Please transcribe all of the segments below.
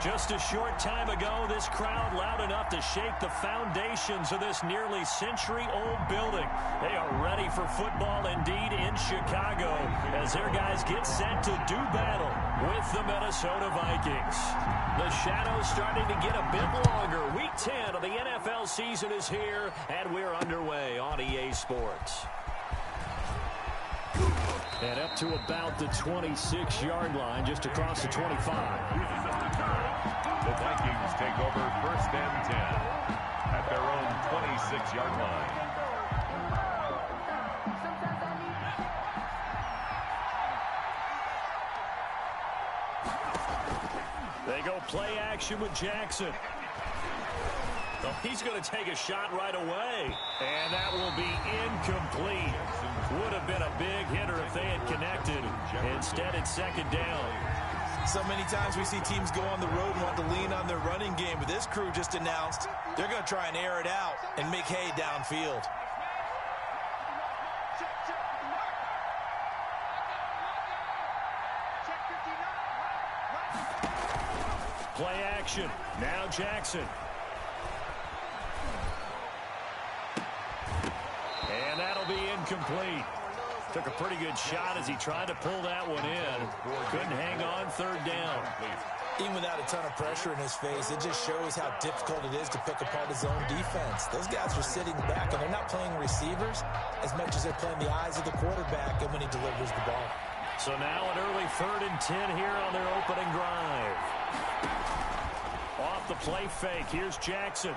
Just a short time ago, this crowd loud enough to shake the foundations of this nearly century-old building. They are ready for football indeed in Chicago as their guys get set to do battle with the Minnesota Vikings. The shadow's starting to get a bit longer. Week 10 of the NFL season is here, and we're underway on EA Sports. And up to about the 26-yard line, just across the 25. The Vikings take over 1st and 10 at their own 26-yard line. They go play action with Jackson. Oh, he's going to take a shot right away. And that will be incomplete. Would have been a big hitter if they had connected. Instead, it's 2nd down. So many times we see teams go on the road and want to lean on their running game, but this crew just announced they're going to try and air it out and make hay downfield. Play action. Now Jackson. And that'll be incomplete. Took a pretty good shot as he tried to pull that one in. Couldn't hang on 3rd down. Even without a ton of pressure in his face, it just shows how difficult it is to pick apart his own defense. Those guys are sitting back, and they're not playing receivers as much as they're playing the eyes of the quarterback and when he delivers the ball. So now an early 3rd and 10 here on their opening drive. Off the play fake, here's Jackson.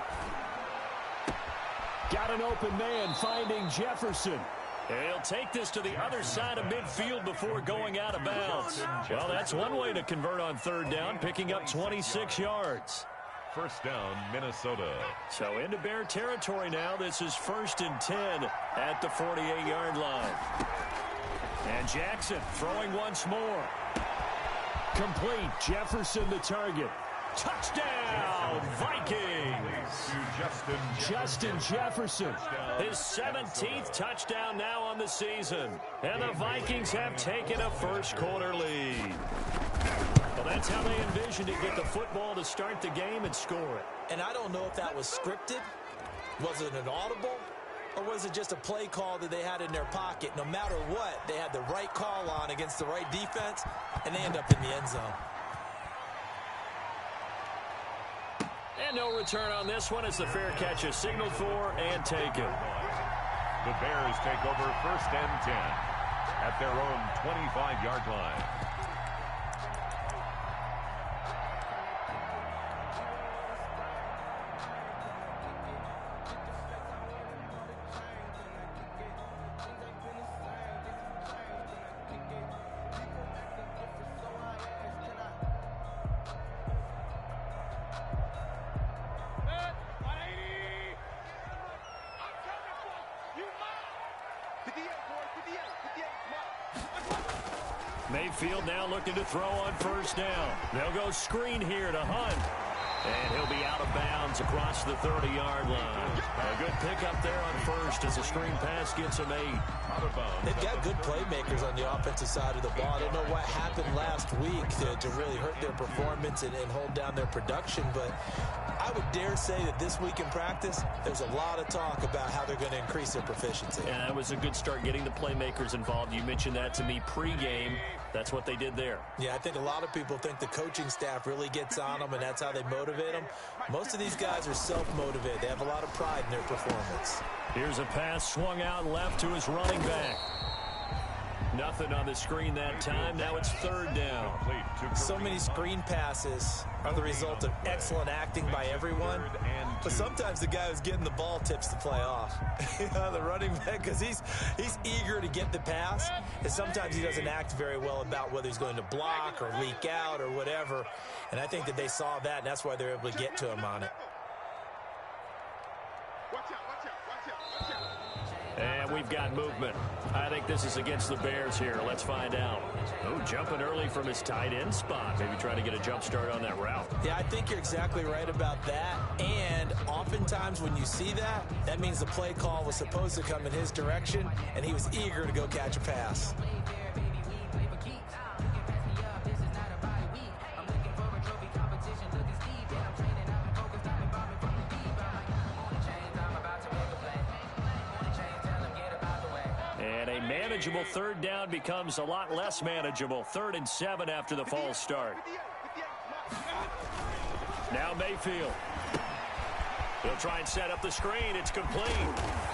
Got an open man finding Jefferson. He'll take this to the other side of midfield before going out of bounds. Well, that's one way to convert on 3rd down, picking up 26 yards. 1st down, Minnesota. So into Bear territory now. This is 1st and 10 at the 48-yard line. And Jackson throwing once more. Complete. Jefferson the target. Touchdown, Vikings! Justin Jefferson. His 17th touchdown now on the season. And the Vikings have taken a first-quarter lead. Well, that's how they envisioned to get the football to start the game and score it. And I don't know if that was scripted. Was it an audible? Or was it just a play call that they had in their pocket? No matter what, they had the right call on against the right defense, and they end up in the end zone. And no return on this one as the fair catch is signaled for and taken. The Bears take over 1st and 10 at their own 25-yard line. Mayfield now looking to throw on 1st down. They'll go screen here to Hunt. And he'll be out of bounds across the 30-yard line. A good pickup there on 1st as the screen pass gets him 8. They've got good playmakers on the offensive side of the ball. I don't know what happened last week to really hurt their performance and hold down their production, but I would dare say that this week in practice, there's a lot of talk about how they're going to increase their proficiency. And that was a good start getting the playmakers involved. You mentioned that to me pregame. That's what they did there. Yeah, I think a lot of people think the coaching staff really gets on them, and that's how they motivate them. Most of these guys are self-motivated. They have a lot of pride in their performance. Here's a pass swung out left to his running back. Nothing on the screen that time. Now it's 3rd down. So many screen passes are the result of excellent acting by everyone. But sometimes the guy who's getting the ball tips the play off. The running back, because he's eager to get the pass. And sometimes he doesn't act very well about whether he's going to block or leak out or whatever. And I think that they saw that, and that's why they're able to get to him on it. And we've got movement. I think this is against the Bears here. Let's find out. Oh, jumping early from his tight end spot. Maybe trying to get a jump start on that route. Yeah, I think you're exactly right about that. And oftentimes when you see that, that means the play call was supposed to come in his direction, and he was eager to go catch a pass. And a manageable third down becomes a lot less manageable. 3rd and 7 after the false start. Now Mayfield. He'll try and set up the screen. It's complete.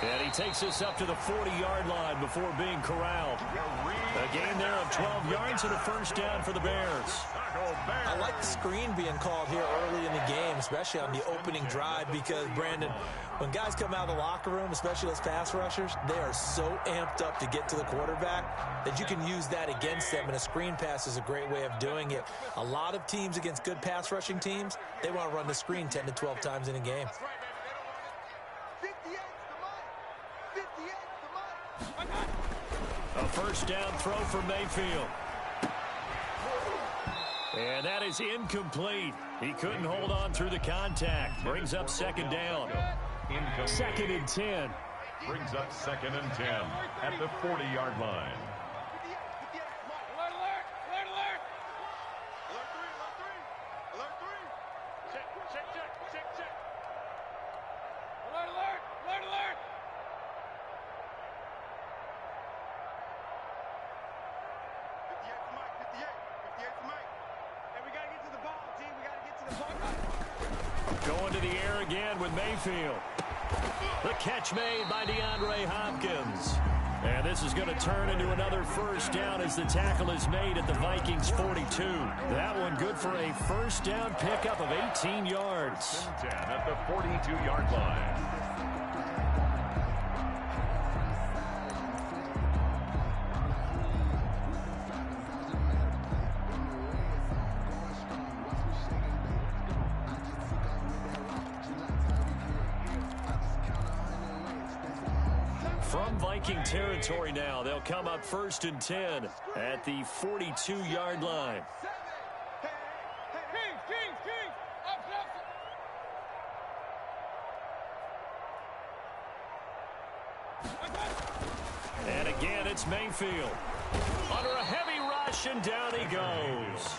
And he takes us up to the 40-yard line before being corralled. A gain there of 12 yards and a first down for the Bears. I like the screen being called here early in the game, especially on the opening drive, because, Brandon, when guys come out of the locker room, especially those pass rushers, they are so amped up to get to the quarterback that you can use that against them, and a screen pass is a great way of doing it. A lot of teams against good pass rushing teams, they want to run the screen 10 to 12 times in a game. A first down throw for Mayfield. And that is incomplete. He couldn't hold on through the contact. Brings up 2nd down. 2nd and 10. Brings up 2nd and 10 at the 40-yard line. Going to the air again with Mayfield. The catch made by DeAndre Hopkins. And this is going to turn into another first down as the tackle is made at the Vikings 42. That one good for a first down pickup of 18 yards. 10 at the 42-yard line. From Viking territory now, they'll come up 1st and 10 at the 42-yard line. And again, it's Mayfield. Under a heavy rush, and down he goes.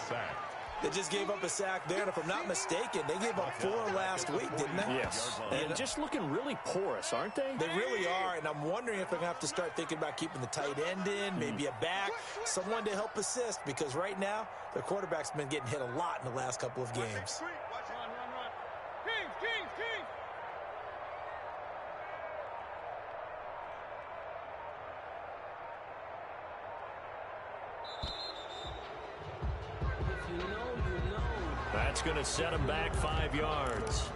They just gave up a sack there, and if I'm not mistaken, they gave up 4 last week, didn't they? Yes. And just looking really porous, aren't they? They really are, and I'm wondering if they're going to have to start thinking about keeping the tight end in, maybe a back, someone to help assist, because right now, their quarterback's been getting hit a lot in the last couple of games. That's going to set him back 5 yards.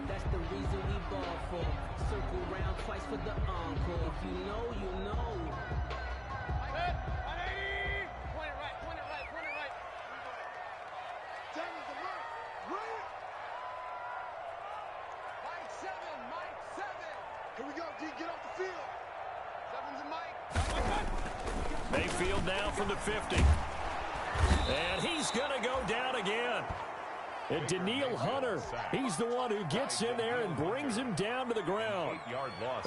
That's the reason we ball for. Circle round twice for the encore. If you know, you know. Point it right. Down the right. Mike 7. Here we go, D, get off the field. 7's a Mike. Mayfield now from the 50. And he's going to go down again. And Daniil Hunter, he's the one who gets in there and brings him down to the ground.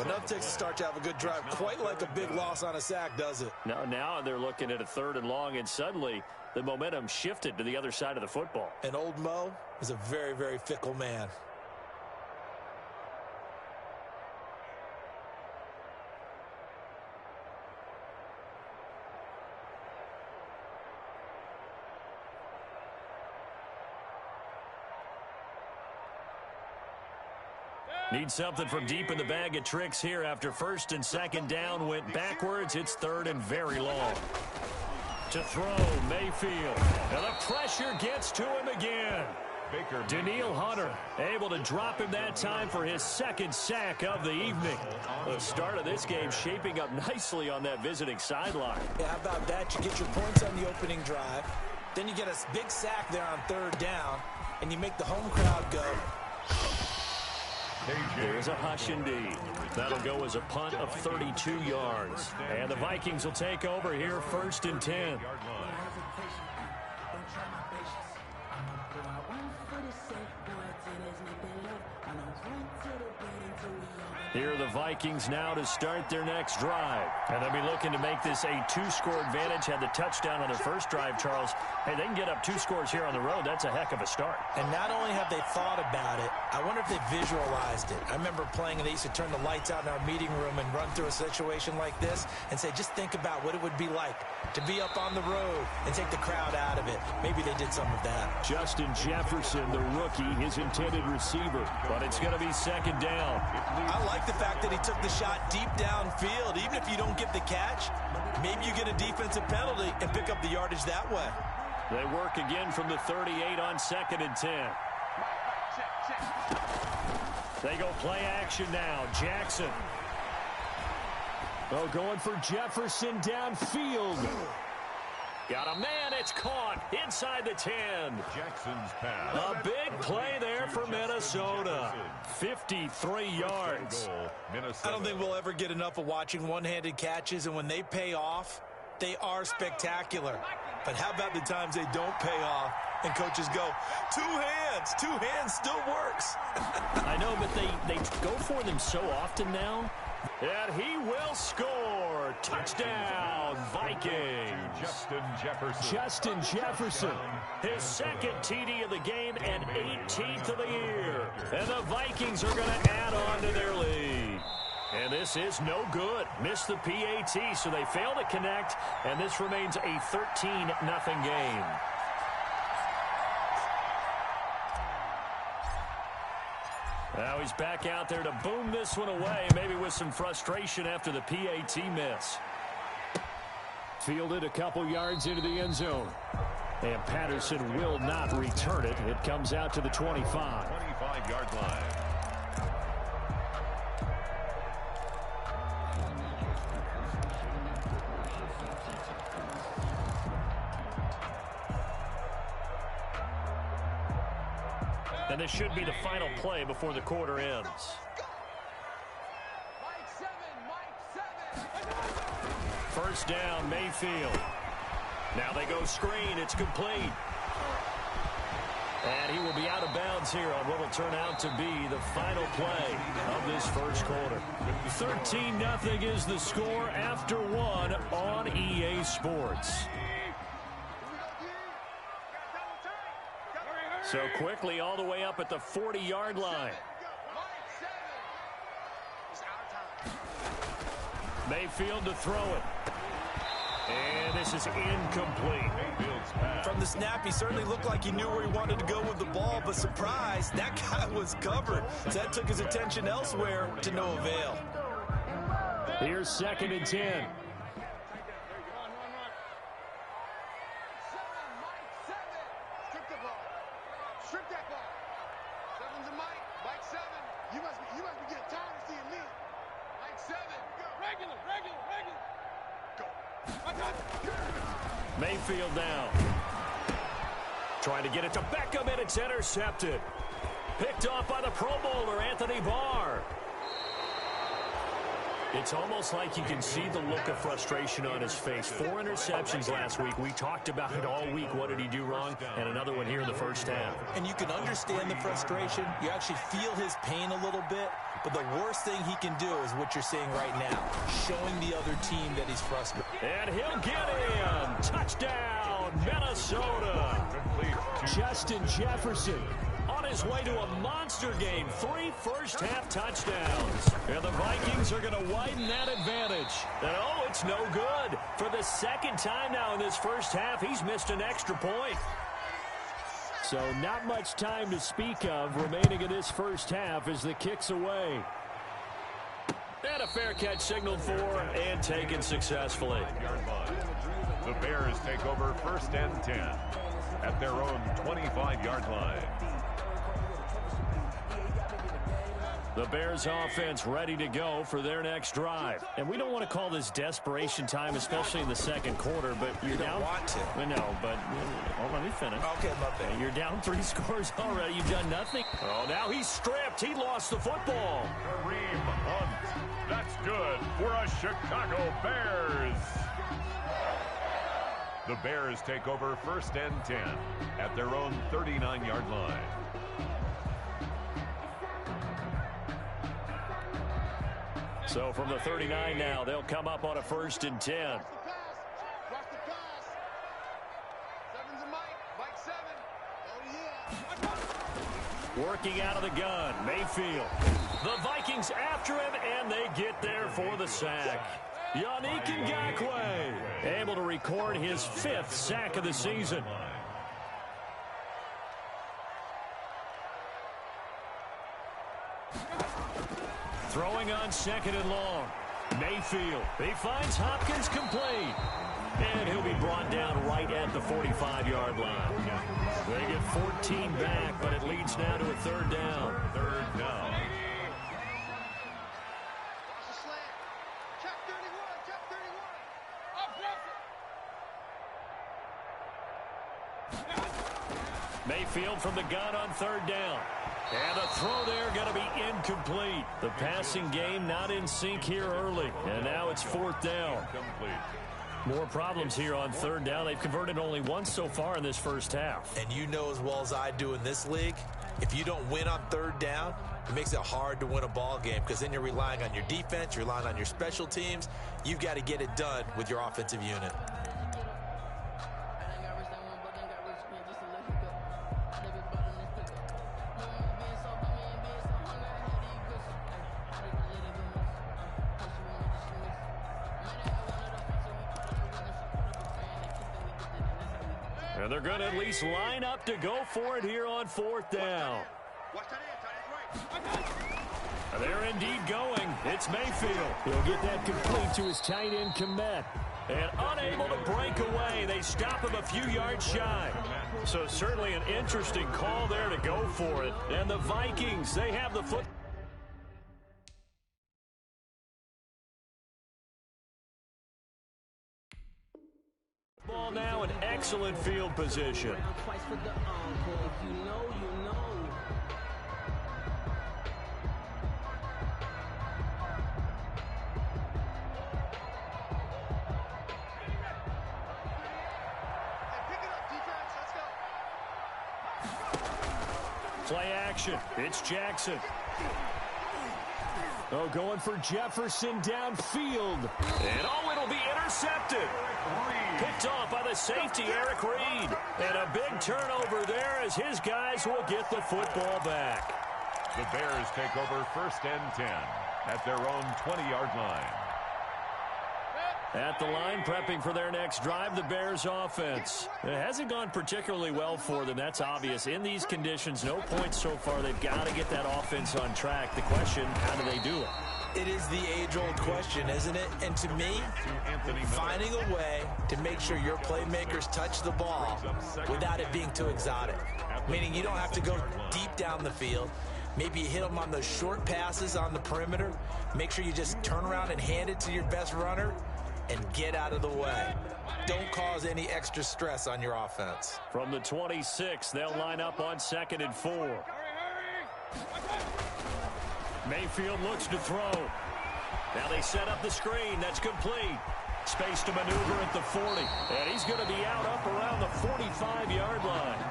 Enough takes to start to have a good drive. Quite like a big loss on a sack, does it? Now they're looking at a 3rd and long, and suddenly the momentum shifted to the other side of the football. And old Mo is a very, very fickle man. Need something from deep in the bag of tricks here after 1st and 2nd down went backwards. It's 3rd and very long. To throw, Mayfield. And the pressure gets to him again. Daniil Hunter able to drop him that time for his 2nd sack of the evening. The start of this game shaping up nicely on that visiting sideline. Yeah, how about that? You get your points on the opening drive. Then you get a big sack there on 3rd down. And you make the home crowd go. There's a hush indeed. That'll go as a punt of 32 yards. And the Vikings will take over here 1st and 10. Here are the Vikings now to start their next drive. And they'll be looking to make this a two-score advantage. Had the touchdown on their first drive, Charles. Hey, they can get up 2 scores here on the road. That's a heck of a start. And not only have they thought about it, I wonder if they visualized it. I remember playing and they used to turn the lights out in our meeting room and run through a situation like this and say, just think about what it would be like to be up on the road and take the crowd out of it. Maybe they did some of that. Justin Jefferson, the rookie, his intended receiver. But it's going to be second down. I like the fact that he took the shot deep downfield. Even if you don't get the catch, maybe you get a defensive penalty and pick up the yardage that way. They work again from the 38 on 2nd and 10. They go play action now. Jackson. Oh, going for Jefferson downfield. Got a man. It's caught inside the 10. Jackson's pass. A big play there for Minnesota. 53 yards. I don't think we'll ever get enough of watching one-handed catches, and when they pay off, they are spectacular. But how about the times they don't pay off and coaches go, two hands still works. I know, but they go for them so often now. And he will score. Touchdown, Vikings. Justin Jefferson. His second TD of the game and 18th of the year. And the Vikings are going to add on to their lead. And this is no good. Missed the PAT, so they fail to connect. And this remains a 13-0 game. Now he's back out there to boom this one away, maybe with some frustration after the PAT miss. Fielded a couple yards into the end zone. And Patterson will not return it. It comes out to the 25. 25-yard line. And this should be the final play before the quarter ends. First down, Mayfield. Now they go screen. It's complete. And he will be out of bounds here on what will turn out to be the final play of this first quarter. 13-0 is the score after 1 on EA Sports. So quickly all the way up at the 40-yard line. Mayfield to throw it. And this is incomplete. From the snap, he certainly looked like he knew where he wanted to go with the ball, but surprise, that guy was covered. So that took his attention elsewhere to no avail. Here's 2nd and 10. Strip that ball. Seven's a Mike. Mike 7. You must be getting tired of seeing me. Mike 7. Go. Regular. Go. Mayfield down. Trying to get it to Beckham, and it's intercepted. Picked off by the Pro Bowler, Anthony Barr. It's almost like you can see the look of frustration on his face. 4 interceptions last week. We talked about it all week. What did he do wrong? And another one here in the first half. And you can understand the frustration. You actually feel his pain a little bit. But the worst thing he can do is what you're seeing right now, showing the other team that he's frustrated. And he'll get him. Touchdown, Minnesota. Justin Jefferson on his way to a monster game. 3 first-half touchdowns. And the Vikings are going to widen that advantage. And, oh, it's no good. For the second time now in this first half, he's missed an extra point. So not much time to speak of remaining in this first half as the kick's away. And a fair catch signaled for and taken successfully. The Bears take over 1st and 10 at their own 25-yard line. The Bears offense ready to go for their next drive. And we don't want to call this desperation time, especially in the second quarter, but you're down. You don't want to. I know, but let me finish. Okay, my bad. You're down 3 scores already. You've done nothing. Oh, now he's stripped. He lost the football. Kareem Hunt. That's good for a Chicago Bears. The Bears take over 1st and 10 at their own 39-yard line. So from the 39 now, they'll come up on a 1st and 10. Watch the pass. Seven's a Mike. Mike 7. Oh, yeah. Working out of the gun, Mayfield. The Vikings after him, and they get there for the sack. Yannick Ngakoue able to record his 5th sack of the season. Throwing on 2nd and long. Mayfield. He finds Hopkins complete. And he'll be brought down right at the 45-yard line. They get 14 back, but it leads now to a 3rd down. 3rd down. Watch the slant. Check 31. Check 31. Up, Mayfield from the gun on 3rd down. And the throw there going to be incomplete. The passing game not in sync here early. And now it's 4th down. More problems here on 3rd down. They've converted only once so far in this first half. And you know as well as I do in this league, if you don't win on 3rd down, it makes it hard to win a ball game because then you're relying on your defense, you're relying on your special teams. You've got to get it done with your offensive unit. And they're going to at least line up to go for it here on 4th down. Watch that in. Tight end right. They're indeed going. It's Mayfield. He'll get that complete to his tight end, Komet. And unable to break away. They stop him a few yards shy. So certainly an interesting call there to go for it. And the Vikings, they have the foot. Ball now in excellent field position. Twice for the encore. If you know, you know. Play action. It's Jackson. Oh, going for Jefferson downfield. And oh, it'll be intercepted. Picked off by the safety, Eric Reed. And a big turnover there as his guys will get the football back. The Bears take over 1st and 10 at their own 20-yard line. At the line, prepping for their next drive, the Bears offense. It hasn't gone particularly well for them. That's obvious. In these conditions, no points so far. They've got to get that offense on track. The question, how do they do it? It is the age-old question, isn't it? And to me, finding a way to make sure your playmakers touch the ball without it being too exotic. Meaning you don't have to go deep down the field. Maybe you hit them on those short passes on the perimeter. Make sure you just turn around and hand it to your best runner and get out of the way. Don't cause any extra stress on your offense. From the 26, they'll line up on 2nd and 4. Mayfield looks to throw. Now they set up the screen. That's complete. Space to maneuver at the 40. And he's going to be out up around the 45-yard line.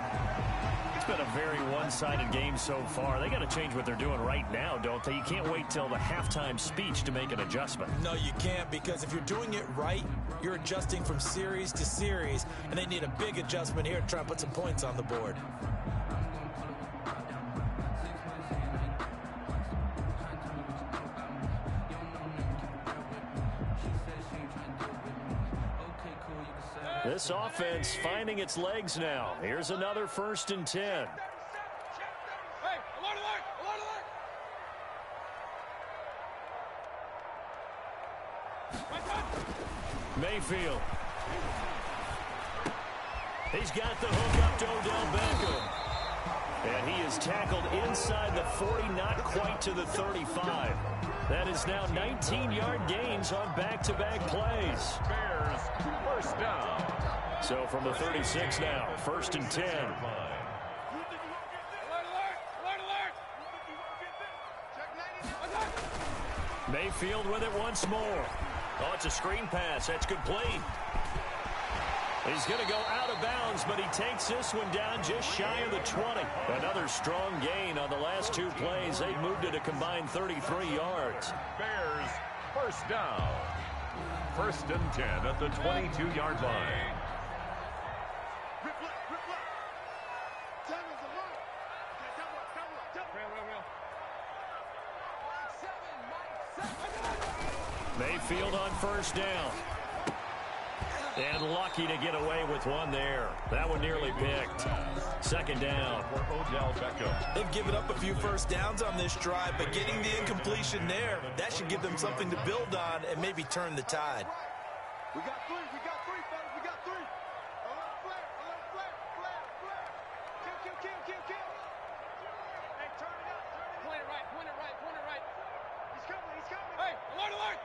It's been a very one-sided game so far. They got to change what they're doing right now, don't they? You can't wait till the halftime speech to make an adjustment. No, you can't, because if you're doing it right, you're adjusting from series to series, and they need a big adjustment here to try and put some points on the board. This offense finding its legs now. Here's another 1st and 10. Hey, alert, alert, alert, alert. Mayfield. He's got the hook up to Odell Beckham. And he is tackled inside the 40, not quite to the 35. That is now 19-yard gains on back-to-back plays. Bears, 1st down. So from the 36 now, 1st and 10. Alert, alert, alert, alert. Check 90. Mayfield with it once more. Oh, it's a screen pass. That's complete. He's going to go out of bounds, but he takes this one down just shy of the 20. Another strong gain on the last 2 plays. They've moved it a combined 33 yards. Bears, First down. First and 10 at the 22-yard line. Mayfield on first down. And lucky to get away with one there. That one nearly picked. Second down. They've given up a few first downs on this drive, but getting the incompletion there, that should give them something to build on and maybe turn the tide. We got three, fellas, we got three. Alert flare. Kill. Hey, turn it up. Point it right. He's coming. Hey, alert.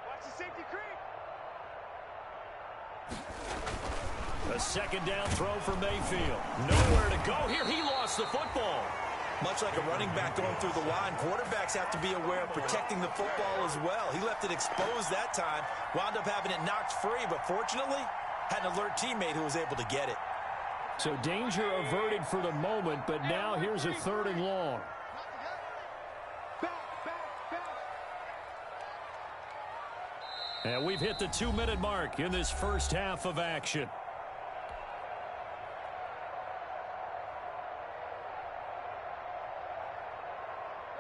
Watch the safety creep. A second down throw for Mayfield. Nowhere to go here. He lost the football. Much like a running back going through the line, quarterbacks have to be aware of protecting the football as well. He left it exposed that time, wound up having it knocked free, but fortunately, had an alert teammate who was able to get it. So danger averted for the moment, but now here's a third and long. And we've hit the 2-minute mark in this first half of action.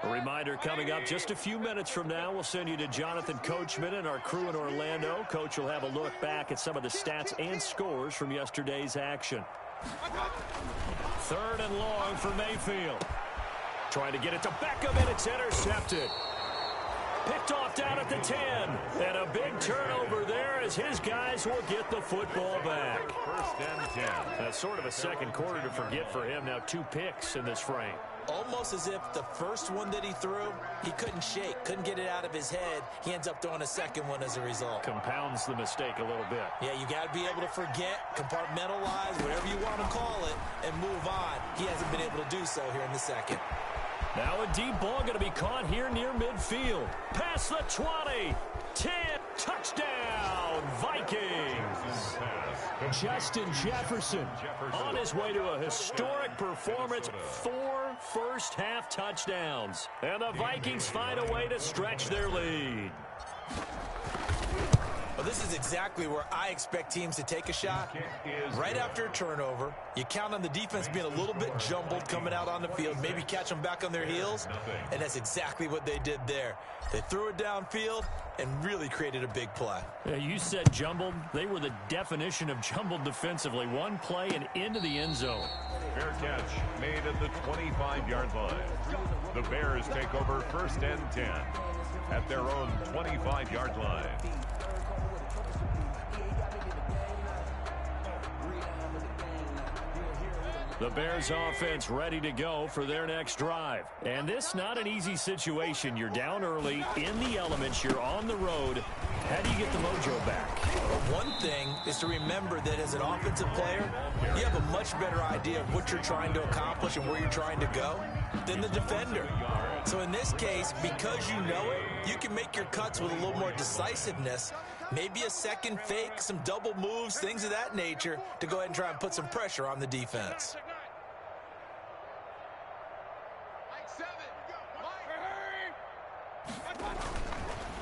A reminder coming up just a few minutes from now, we'll send you to Jonathan Coachman and our crew in Orlando. Coach will have a look back at some of the stats and scores from yesterday's action. Third and long for Mayfield. Trying to get it to Beckham, and it's intercepted. Picked off down at the 10. And a big turnover there as his guys will get the football back. First and 10. That's sort of a second quarter to forget for him. Now 2 picks in this frame. Almost as if the first one that he threw, he couldn't shake, couldn't get it out of his head. He ends up throwing a second one as a result. Compounds the mistake a little bit. Yeah, you got to be able to forget, compartmentalize, whatever you want to call it, and move on. He hasn't been able to do so here in the second. Now a deep ball going to be caught here near midfield. Past the 20. 10. Touchdown, Vikings. Justin Jefferson on his way to a historic performance. 4 first-half touchdowns. And the Vikings find a way to stretch their lead. Well, this is exactly where I expect teams to take a shot. Right after a turnover, you count on the defense being a little bit jumbled coming out on the field, maybe catch them back on their heels, and that's exactly what they did there. They threw it downfield and really created a big play. Yeah, you said jumbled. They were the definition of jumbled defensively. One play and into the end zone. Fair catch made at the 25-yard line. The Bears take over first and 10 at their own 25-yard line. The Bears offense ready to go for their next drive. And this not an easy situation. You're down early, in the elements, you're on the road. How do you get the mojo back? Well, one thing is to remember that as an offensive player, you have a much better idea of what you're trying to accomplish and where you're trying to go than the defender. So in this case, because you know it, you can make your cuts with a little more decisiveness. Maybe a second fake, some double moves, things of that nature to go ahead and try and put some pressure on the defense.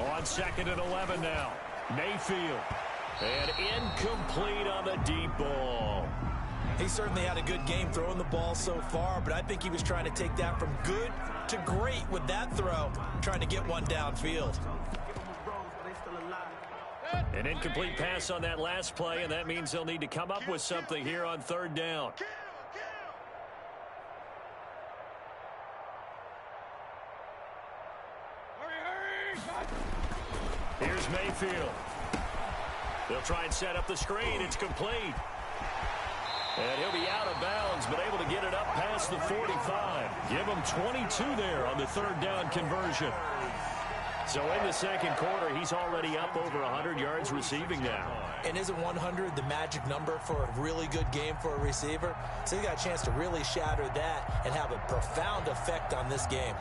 On second and 11 now. Mayfield. And incomplete on the deep ball. He certainly had a good game throwing the ball so far, but I think he was trying to take that from good to great with that throw, trying to get one downfield. An incomplete pass on that last play, and that means they'll need to come up with something here on third down. Here's Mayfield. They'll try and set up the screen. It's complete. And he'll be out of bounds, but able to get it up past the 45. Give him 22 there on the third down conversion. So in the second quarter, he's already up over 100 yards receiving now. And isn't 100 the magic number for a really good game for a receiver? So he got a chance to really shatter that and have a profound effect on this game.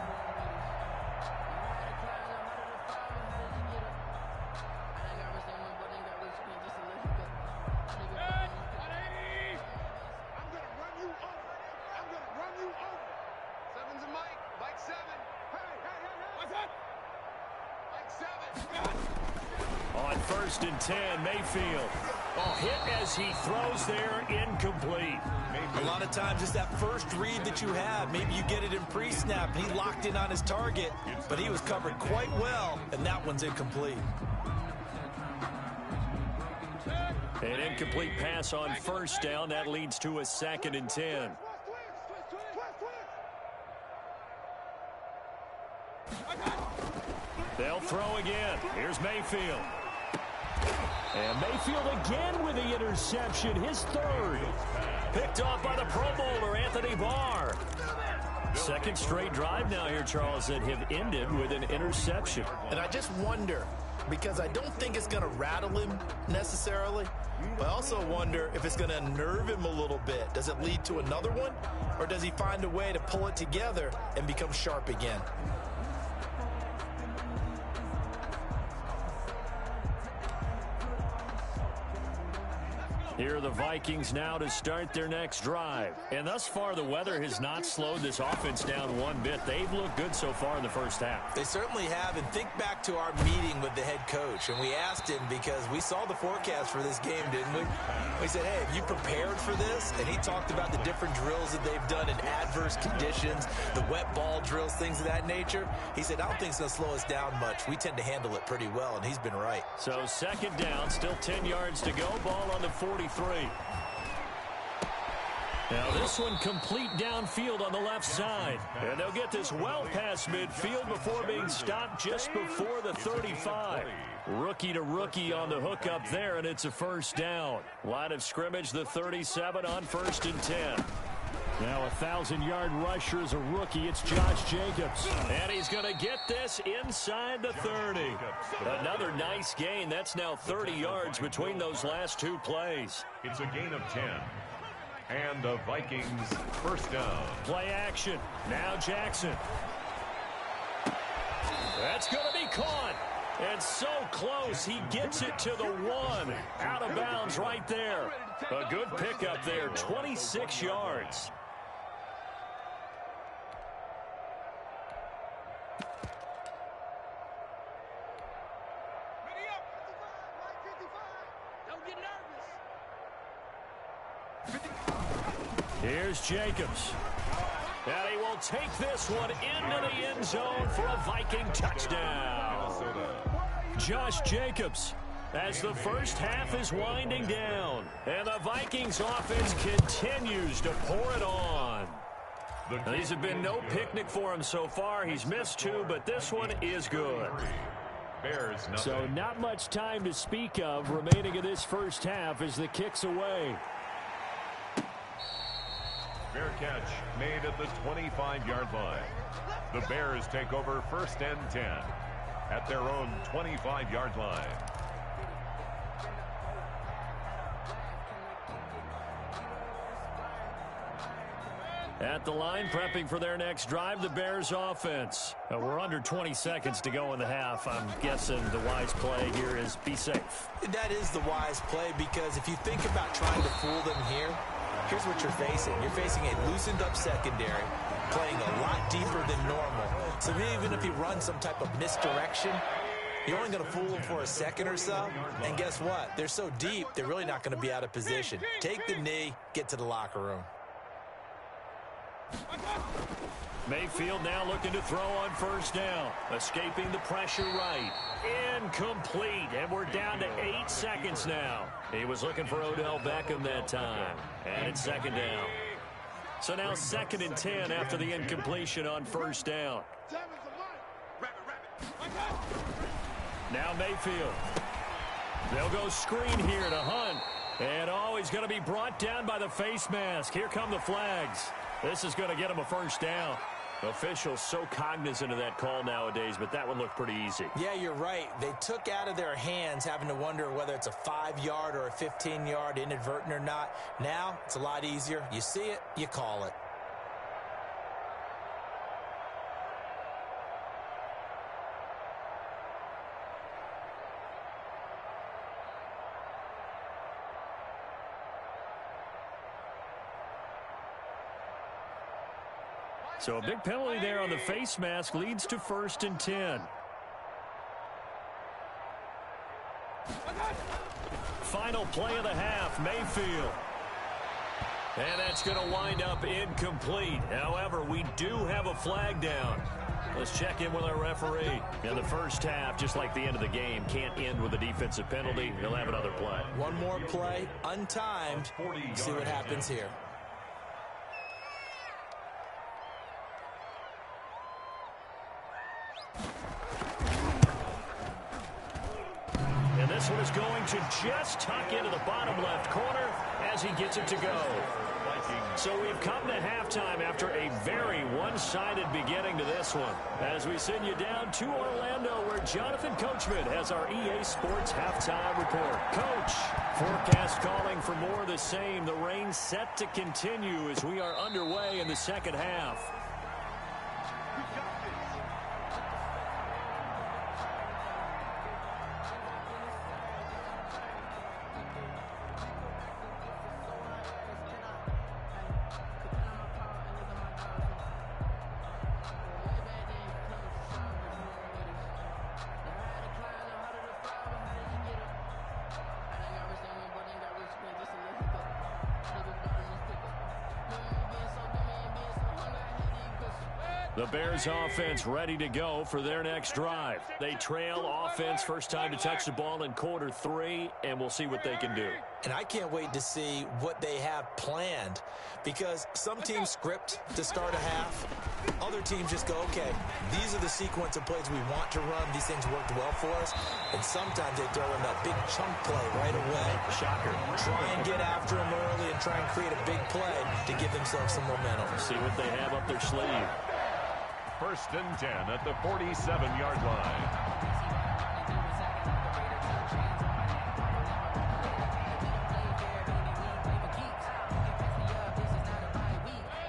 first and 10. Mayfield. Oh, hit as he throws there, incomplete. A lot of times it's that first read that you have. Maybe you get it in pre-snap, and he locked in on his target, but he was covered quite well, and that one's incomplete. An incomplete pass on first down. That leads to a second and 10. They'll throw again. Here's Mayfield. And Mayfield again with the interception, his third. Picked off by the Pro Bowler, Anthony Barr. Second straight drive now here, Charles, that have ended with an interception. And I just wonder, because I don't think it's going to rattle him necessarily, but I also wonder if it's going to unnerve him a little bit. Does it lead to another one, or does he find a way to pull it together and become sharp again? Here are the Vikings now to start their next drive. And thus far, the weather has not slowed this offense down one bit. They've looked good so far in the first half. They certainly have. And think back to our meeting with the head coach. And we asked him, because we saw the forecast for this game, didn't we? We said, hey, have you prepared for this? And he talked about the different drills that they've done in adverse conditions, the wet ball drills, things of that nature. He said, I don't think it's going to slow us down much. We tend to handle it pretty well, and he's been right. So second down, still 10 yards to go. Ball on the 43. Now this one complete downfield on the left side. And they'll get this well past midfield before being stopped just before the 35. Rookie to rookie on the hook up there, and it's a first down. Line of scrimmage, the 37 on first and 10. Now a 1,000-yard rusher is a rookie. It's Josh Jacobs. And he's going to get this inside the 30. Another nice gain. That's now 30 yards between those last two plays. It's a gain of 10. And the Vikings first down. Play action. Now Jackson. That's going to be caught. And so close, he gets it to the 1. Out of bounds right there. A good pickup there, 26 yards. Here's Jacobs. And he will take this one into the end zone for a Viking touchdown. Josh Jacobs, as the first half is winding down. And the Vikings offense continues to pour it on. These have been no picnic for him so far. He's missed two, but this one is good. So not much time to speak of remaining in this first half as the kick's away. Fair catch made at the 25-yard line. The Bears take over first and 10 at their own 25-yard line. At the line, prepping for their next drive, the Bears offense. We're under 20 seconds to go in the half. I'm guessing the wise play here is be safe. That is the wise play, because if you think about trying to fool them here, here's what you're facing. You're facing a loosened up secondary, playing a lot deeper than normal. So even if you run some type of misdirection, you're only going to fool them for a second or so. And guess what? They're so deep, they're really not going to be out of position. Take the knee, get to the locker room. Mayfield now looking to throw on first down. Escaping the pressure right. Incomplete. And we're down to 8 seconds now. He was looking for Odell Beckham that time. And it's second down. So now second and 10 after the incompletion on first down. Now Mayfield. They'll go screen here to Hunt. And oh, he's going to be brought down by the face mask. Here come the flags. This is going to get him a first down. Officials so cognizant of that call nowadays, but that one looked pretty easy. Yeah, you're right. They took out of their hands having to wonder whether it's a 5-yard or a 15-yard inadvertent or not. Now, it's a lot easier. You see it, you call it. So a big penalty there on the face mask leads to first and 10. play of the half, Mayfield. And that's going to wind up incomplete. However, we do have a flag down. Let's check in with our referee. In the first half, just like the end of the game, can't end with a defensive penalty. He'll have another play. One more play, untimed. See what happens here. And this one is going to just tuck into the bottom left corner as he gets it to go. So we've come to halftime after a very one-sided beginning to this one. As we send you down to Orlando, where Jonathan Coachman has our EA Sports halftime report. Coach, forecast calling for more of the same. The rain set to continue as we are underway in the second half. The Bears offense ready to go for their next drive. They trail offense first time to touch the ball in quarter 3, and we'll see what they can do. And I can't wait to see what they have planned, because some teams script to start a half. Other teams just go, okay, these are the sequence of plays we want to run. These things worked well for us. And sometimes they throw in that big chunk play right away. Shocker. Try and get after them early and try and create a big play to give themselves some momentum. See what they have up their sleeve. First and 10 at the 47-yard line.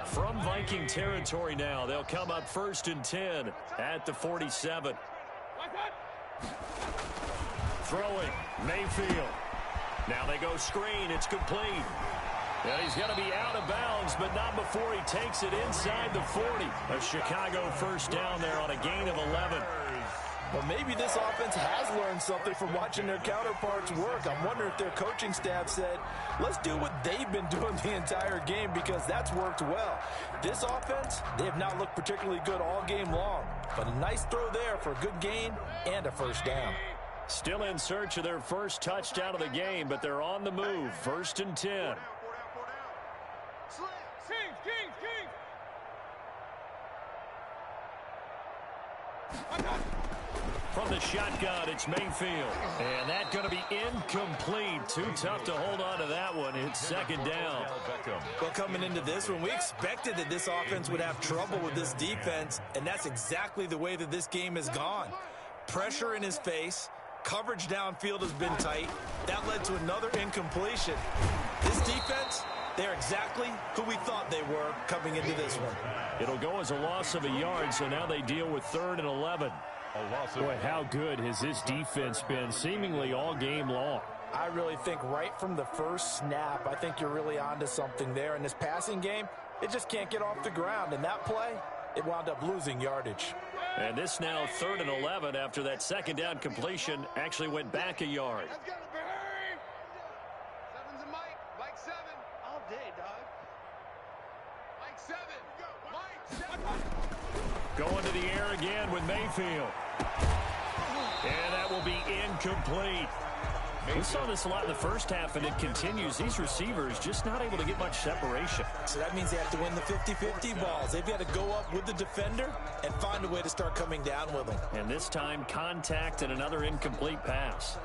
From Viking territory now, they'll come up first and 10 at the 47. Throwing, Mayfield. Now they go screen. It's complete. And he's going to be out of bounds, but not before he takes it inside the 40. A Chicago first down there on a gain of 11. Well, maybe this offense has learned something from watching their counterparts work. I'm wondering if their coaching staff said, let's do what they've been doing the entire game, because that's worked well. This offense, they have not looked particularly good all game long. But a nice throw there for a good gain and a first down. Still in search of their first touchdown of the game, but they're on the move. First and 10. From the shotgun, it's Mayfield. And that's going to be incomplete. Too tough to hold on to that one. It's second down. Well, coming into this one, we expected that this offense would have trouble with this defense, and that's exactly the way that this game has gone. Pressure in his face. Coverage downfield has been tight. That led to another incompletion. This defense, they're exactly who we thought they were coming into this one. It'll go as a loss of a yard, so now they deal with 3rd and 11. Boy, how good has this defense been seemingly all game long? I really think right from the first snap, I think you're really onto something there. In this passing game, it just can't get off the ground. And that play, it wound up losing yardage. And this now 3rd and 11 after that second down completion actually went back a yard. Seven's a Mike. Mike 7. All day, dog. Mike 7. Mike 7. Going to the air again with Mayfield. And that will be incomplete. We saw this a lot in the first half, and it continues. These receivers just not able to get much separation. So that means they have to win the 50-50 balls. They've got to go up with the defender and find a way to start coming down with them. And this time, contact and another incomplete pass.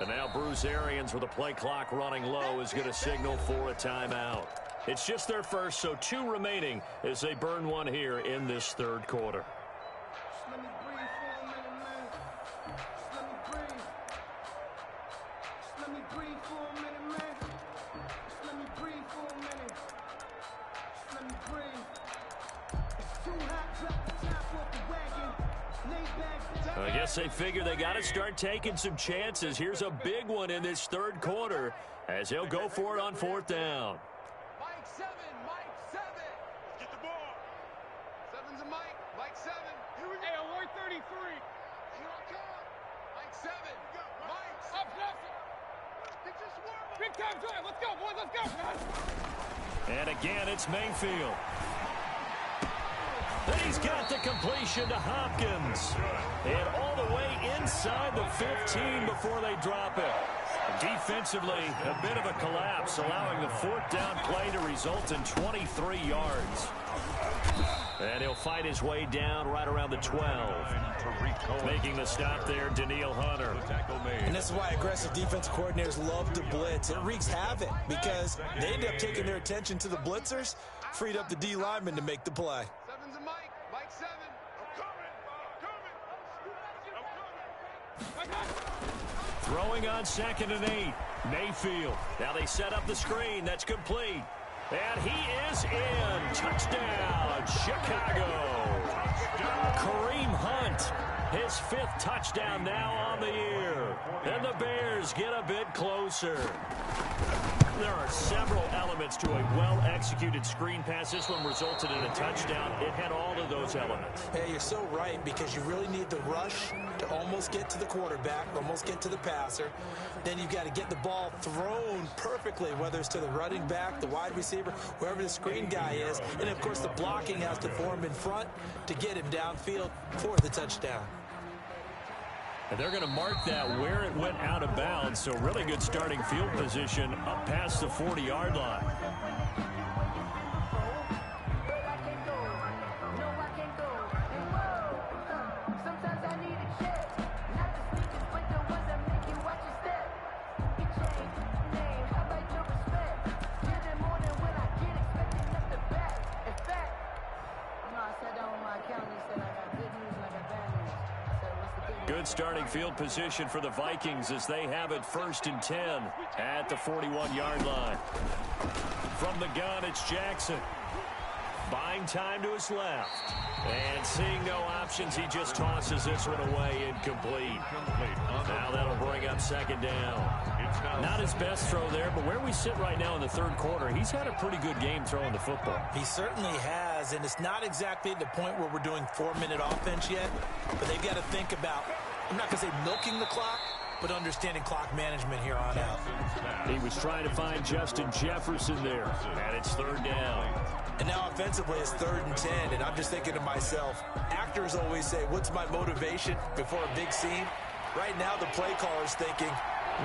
And now Bruce Arians, with the play clock running low, is going to signal for a timeout. It's just their first, so 2 remaining as they burn one here in this 3rd quarter. Let me breathe for a minute, man. Let me breathe. Let me breathe for a minute, man. Let me breathe for a minute. Let me breathe. It's too hot, drop the top off I guess they figure they got to start taking some chances. Here's a big one in this third quarter as he'll go for it on fourth down. Mike 7, Mike 7. Let's get the ball. 7's a Mike, Mike 7. Here we go. Hey, alert 33. Here I come. Mike 7. Mike. Up, Nelson. Get your swarm. Big time drive. Let's go, boys. Let's go. And again, it's Mayfield. Then he's got the completion to Hopkins. And all the way inside the 15 before they drop it. Defensively, a bit of a collapse, allowing the fourth down play to result in 23 yards. And he'll fight his way down right around the 12. Making the stop there, Daniil Hunter. And this is why aggressive defensive coordinators love to blitz. It wreaks havoc because they end up taking their attention to the blitzers, freed up the D lineman to make the play. 7's a Mike, Mike 7. I'm coming. Throwing on 2nd and 8. Mayfield. Now they set up the screen. That's complete. And he is in. Touchdown, Chicago. Kareem Hunt, his 5th touchdown now on the year. And the Bears get a bit closer. There are several elements to a well-executed screen pass. This one resulted in a touchdown. It had all of those elements. Hey, you're so right, because you really need the rush to almost get to the quarterback, almost get to the passer. Then you've got to get the ball thrown perfectly, whether it's to the running back, the wide receiver, wherever the screen guy is. And, of course, the blocking has to form in front to get him downfield for the touchdown. And they're going to mark that where it went out of bounds. So really good starting field position up past the 40-yard line. Good starting field position for the Vikings as they have it 1st and 10 at the 41-yard line. From the gun, it's Jackson. Buying time to his left. And seeing no options, he just tosses this one away, incomplete. Now that'll bring up 2nd down. Not his best throw there, but where we sit right now in the third quarter, he's had a pretty good game throwing the football. He certainly has, and it's not exactly at the point where we're doing 4-minute offense yet, but they've got to think about, I'm not going to say milking the clock, but understanding clock management here on out. He was trying to find Justin Jefferson there, and it's 3rd down. And now offensively it's 3rd and 10, and I'm just thinking to myself, actors always say, what's my motivation before a big scene? Right now the play caller's thinking,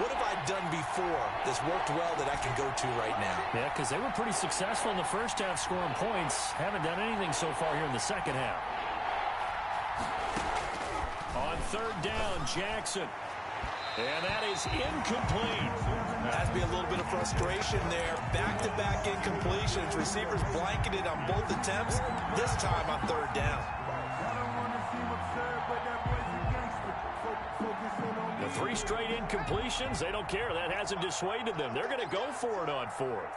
what have I done before that's worked well that I can go to right now? Yeah, because they were pretty successful in the first half scoring points. Haven't done anything so far here in the second half. On 3rd down, Jackson. And that is incomplete. Has to be a little bit of frustration there. Back-to-back incompletions. Receivers blanketed on both attempts, this time on 3rd down. The 3 straight incompletions, they don't care. That hasn't dissuaded them. They're going to go for it on 4th.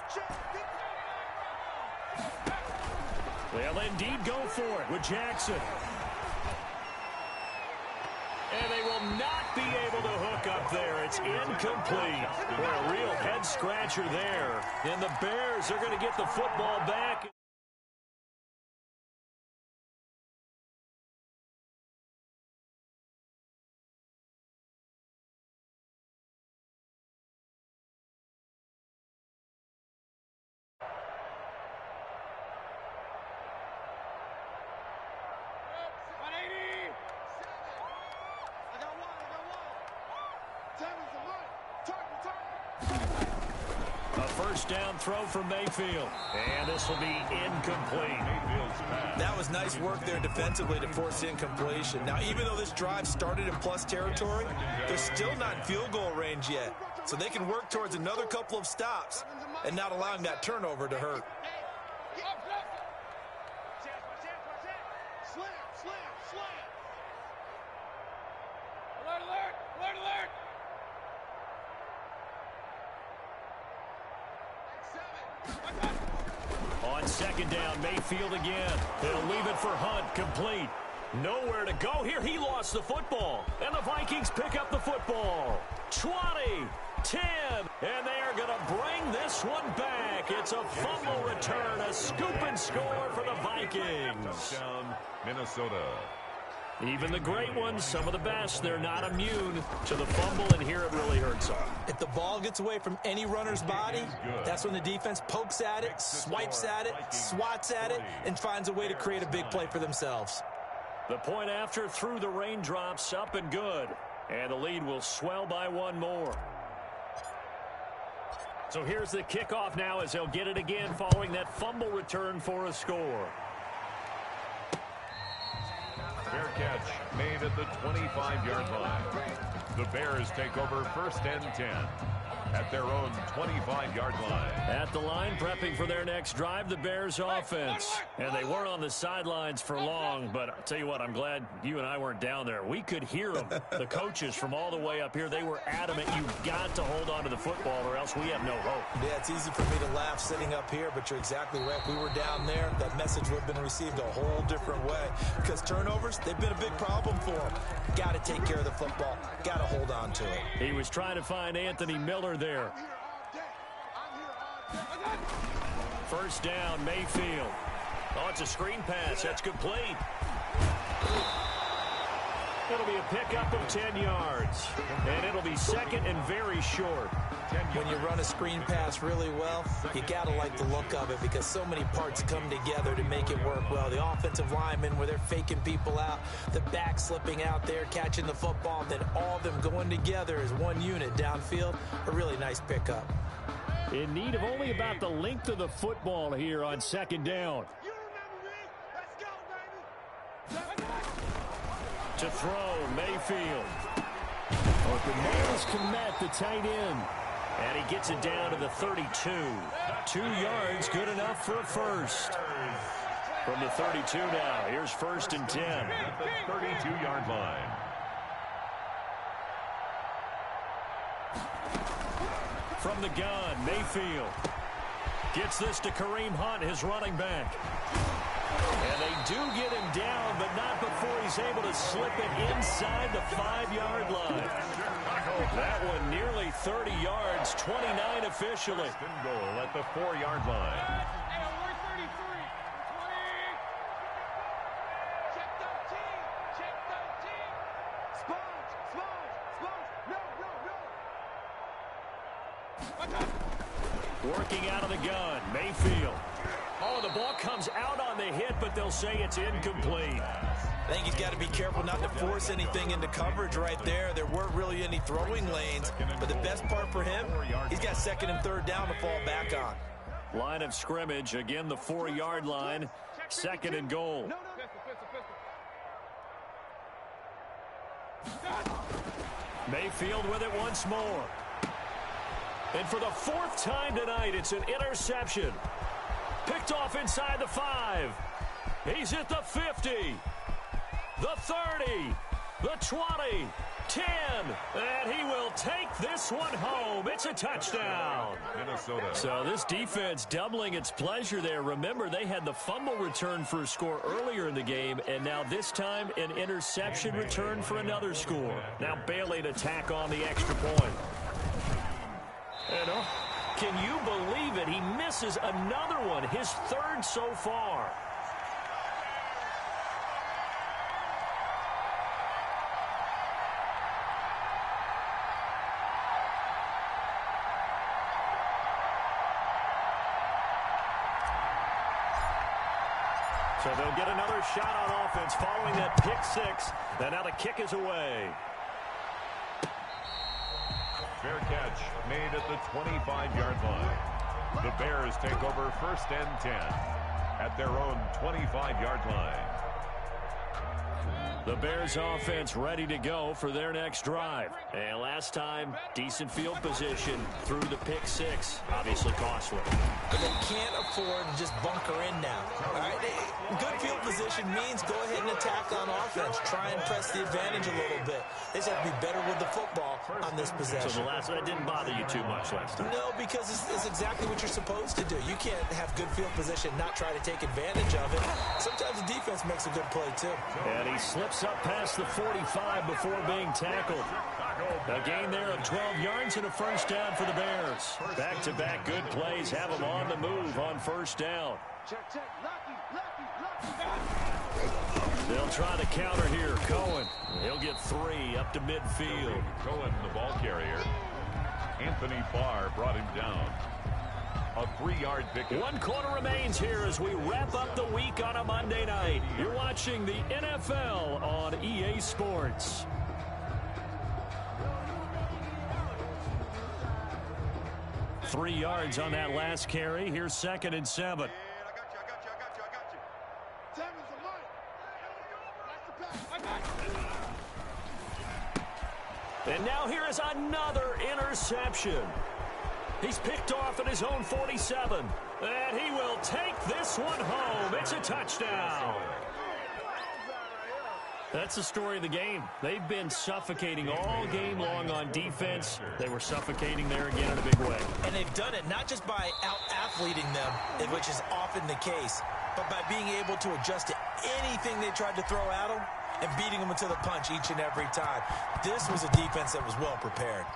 They'll indeed go for it with Jackson. And they will not be able to hook up there. It's incomplete. Boy, a real head-scratcher there. And the Bears are going to get the football back. First down throw from Mayfield. And this will be incomplete. That was nice work there defensively to force incompletion. Now, even though this drive started in plus territory, they're still not in field goal range yet. So they can work towards another couple of stops and not allowing that turnover to hurt. On 2nd down, Mayfield again. He'll leave it for Hunt, complete. Nowhere to go here. He lost the football. And the Vikings pick up the football. 20, 10, and they are going to bring this one back. It's a fumble return, a scoop and score for the Vikings. Touchdown, Minnesota. Even the great ones, some of the best, they're not immune to the fumble, and here it really hurts them. If the ball gets away from any runner's body, that's when the defense pokes at it, swipes at it, swats at it, and finds a way to create a big play for themselves. The point after through the raindrops, up and good. And the lead will swell by one more. So here's the kickoff now as they'll get it again following that fumble return for a score. Fair catch made at the 25-yard line. The Bears take over first and 10 at their own 25-yard line. At the line, prepping for their next drive, the Bears offense. And they weren't on the sidelines for long, but I'll tell you what, I'm glad you and I weren't down there. We could hear them. The coaches from all the way up here, they were adamant. You've got to hold on to the football or else we have no hope. Yeah, it's easy for me to laugh sitting up here, but you're exactly right. If we were down there, that message would have been received a whole different way. Because turnovers, they've been a big problem for them. Got to take care of the football. Got to hold on to it. He was trying to find Anthony Miller there. First down, Mayfield. Oh, it's a screen pass. That's complete. It'll be a pickup of 10 yards. And it'll be second and very short. When you run a screen pass really well, you got to like the look of it because so many parts come together to make it work well. The offensive linemen, where they're faking people out, the back slipping out there, catching the football, then all of them going together as one unit downfield. A really nice pickup. In need of only about the length of the football here on second down. To throw, Mayfield. Open miles Komet, the tight end. And he gets it down to the 32. 2 yards, good enough for a first. From the 32 now, here's first and 10. At the 32-yard line. From the gun, Mayfield gets this to Kareem Hunt, his running back. And they do get him down, but not before he's able to slip it inside the 5-yard line. That one nearly 30 yards, 29 officially. Goal at the 4-yard line. Working out of the gun, Mayfield. Oh, the ball comes out on the hit, but they'll say it's incomplete. I think he's got to be careful not to force anything into coverage right there. There weren't really any throwing lanes, but the best part for him, he's got second and third down to fall back on. Line of scrimmage, again the 4-yard line, second and goal. Mayfield with it once more. And for the 4th time tonight, it's an interception. Picked off inside the 5. He's at the 50. The 30. The 20. 10. And he will take this one home. It's a touchdown. Minnesota. So this defense doubling its pleasure there. Remember, they had the fumble return for a score earlier in the game, and now this time an interception return for another score. Now Bailey to tack on the extra point. And can you believe it? He misses another one, his 3rd so far. So they'll get another shot on offense following that pick 6. And now the kick is away. Fair catch made at the 25-yard line. The Bears take over first and 10 at their own 25-yard line. The Bears offense ready to go for their next drive. And last time, decent field position through the pick six. Obviously costly. But they can't afford to just bunker in now. All right? Good field position means go ahead and attack on offense. Try and press the advantage a little bit. They just have to be better with the football on this possession. So that didn't bother you too much last time? No, because it's exactly what you're supposed to do. You can't have good field position, not try to take advantage of it. Sometimes the defense makes a good play, too. And he slips up past the 45 before being tackled. A gain there of 12 yards and a first down for the Bears. Back-to-back good plays have them on the move on first down. They'll try the counter here. Cohen, he'll get 3 up to midfield. Cohen, the ball carrier. Anthony Barr brought him down. A 3-yard pickup. 1 quarter remains here as we wrap up the week on a Monday night. You're watching the NFL on EA Sports. Three yards on that last carry. Here's 2nd and 7. And now here is another interception. He's picked off at his own 47. And he will take this one home. It's a touchdown. That's the story of the game. They've been suffocating all game long on defense. They were suffocating there again in a big way. And they've done it not just by out-athleting them, which is often the case, but by being able to adjust to anything they tried to throw at them and beating them into the punch each and every time. This was a defense that was well prepared.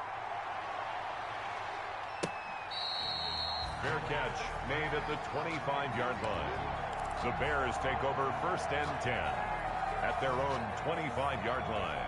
Fair catch made at the 25-yard line. The Bears take over 1st and 10 at their own 25-yard line.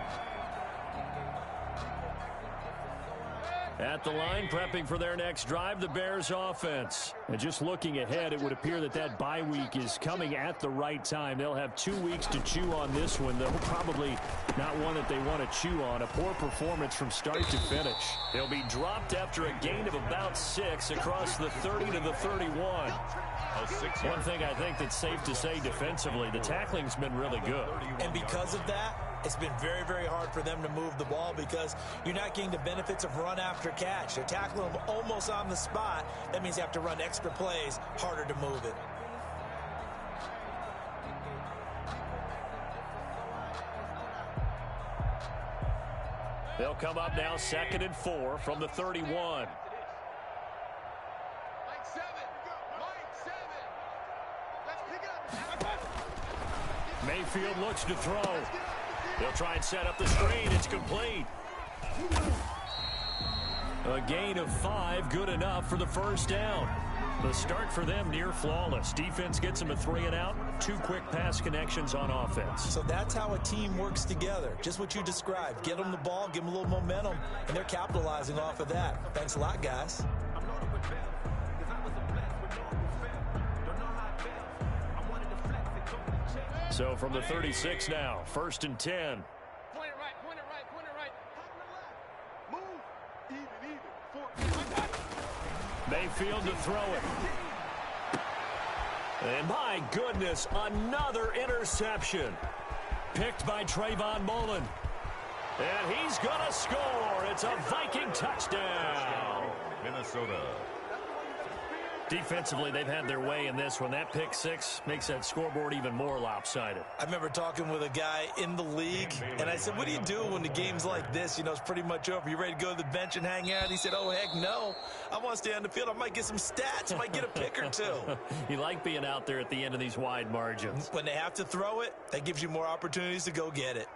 At the line, prepping for their next drive, the Bears offense. And just looking ahead, it would appear that bye week is coming at the right time. They'll have 2 weeks to chew on this one, though probably not one that they want to chew on. A poor performance from start to finish. They'll be dropped after a gain of about 6 across the 30 to the 31. One thing I think that's safe to say defensively, the tackling's been really good. And because of that, it's been very, very hard for them to move the ball because you're not getting the benefits of run after catch. They're tackling them almost on the spot. That means you have to run extra plays, harder to move it. They'll come up now 2nd and 4 from the 31. Mayfield looks to throw. They'll try and set up the screen. It's complete. A gain of 5, good enough for the first down. The start for them near flawless. Defense gets them a 3 and out. 2 quick pass connections on offense. So that's how a team works together. Just what you described. Get them the ball, give them a little momentum, and they're capitalizing off of that. Thanks a lot, guys. So from the 36 now, 1st and 10. Point it right, point it right, point it right. Move. Even. Mayfield to throw it. And my goodness, another interception. Picked by Trayvon Mullen. And he's going to score. It's a Viking touchdown. Minnesota. Defensively, they've had their way in this one. That pick 6 makes that scoreboard even more lopsided. I remember talking with a guy in the league, and I said, what do you do when the game's like this? You know, it's pretty much over. You ready to go to the bench and hang out? He said, oh, heck no. I want to stay on the field. I might get some stats. I might get a pick or 2. You like being out there at the end of these wide margins. When they have to throw it, that gives you more opportunities to go get it.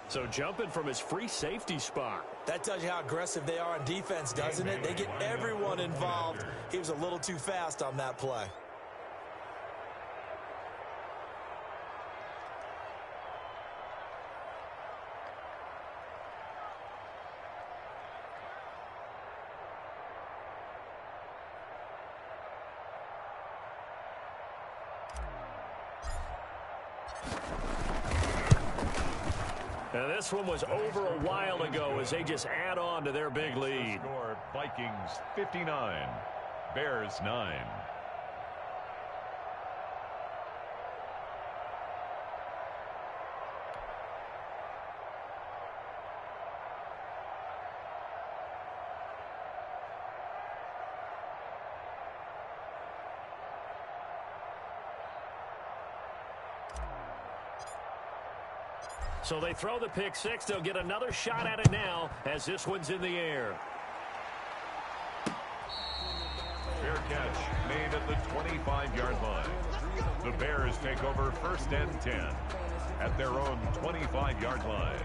So jumping from his free safety spot. That tells you how aggressive they are on defense, doesn't it? They get everyone involved. He was a little too fast on that play. Now this one was over a while ago as they just add on to their big lead. Score Vikings 59, Bears 9. So they throw the pick six. They'll get another shot at it now as this one's in the air. Fair catch made at the 25-yard line. The Bears take over 1st and 10 at their own 25-yard line.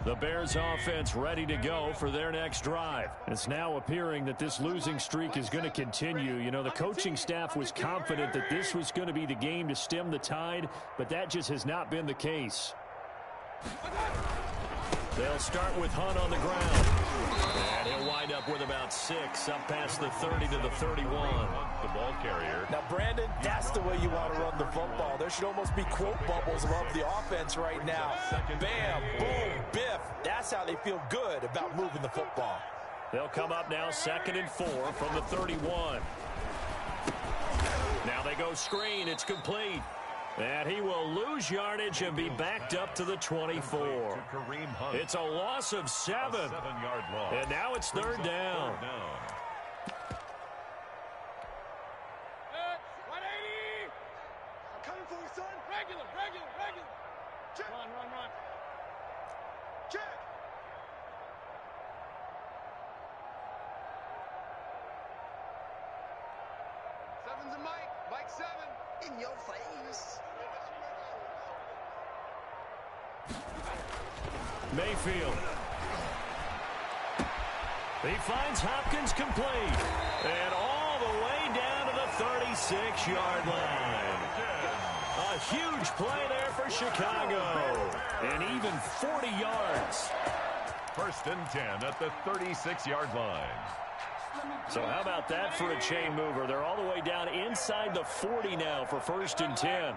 The Bears offense ready to go for their next drive. It's now appearing that this losing streak is going to continue. You know, the coaching staff was confident that this was going to be the game to stem the tide, but that just has not been the case. They'll start with Hunt on the ground. And he'll wind up with about 6 up past the 30 to the 31. The ball carrier. Now, Brandon, that's the way you want to run the football. There should almost be quote bubbles above the offense right now. Bam, boom, biff. That's how they feel good about moving the football. They'll come up now 2nd and 4 from the 31. Now they go screen. It's complete. And he will lose yardage and be backed up to the 24. It's a loss of 7. A 7-yard loss. And now it's 3rd down. 180. I'm coming for you, son. Regular. Check. Run. Check. 7's a Mike 7. In your face. Mayfield. He finds Hopkins complete. And all the way down to the 36-yard line. A huge play there for Chicago. And even 40 yards. 1st and 10 at the 36-yard line. So how about that for a chain mover? They're all the way down inside the 40 now for 1st and 10.